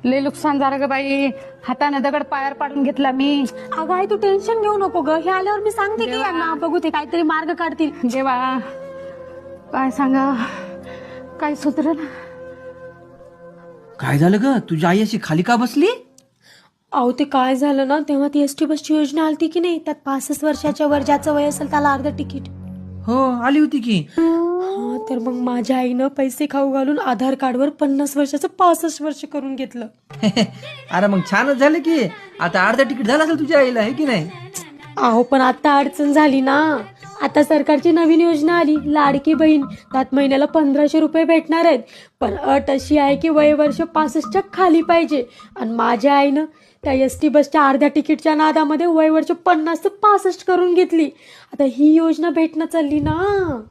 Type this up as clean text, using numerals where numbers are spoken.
लय नुकसान झालं ग बाई, हाताने दगड पायावर पाडून घेतला मी. अगं आई तू टेन्शन घेऊ नको ग, हे आल्यावर मी सांगते की यांना बघू ते काहीतरी मार्ग काढतील. देवा काय सांगा, काय सुधरण. काय झालं ग, तुझी आई अशी खाली का बसली? अहो ते काय झालं ना, तेव्हा ती एसटी बसची योजना आलती की नाही, त्यात 65 वर्षाच्या वर ज्याचं वय असेल त्याला अर्ध तिकीट. हो आली होती की. हा तर मग माझ्या आईनं पैसे खाऊ घालून आधार कार्डवर 50 वर्षाचं 65 वर्ष करून घेतलं. अरे मग छानच झालं की, आता अर्धा तिकीट झालं असेल तुझ्या आईला, आहे की नाही? अहो पण आता अडचण झाली ना. आता सरकारची नवीन योजना आली, लाडकी बहीण. त्यात महिन्याला 1500 रुपये भेटणार आहेत. पण अट अशी आहे की वय वर्ष 65च्या खाली पाहिजे. आणि माझ्या आईनं त्या एसटी बसच्या अर्ध्या तिकीटच्या नादामध्ये वय वर्ष 50 ते 65 करून घेतली. आता ही योजना भेटणं चालली ना.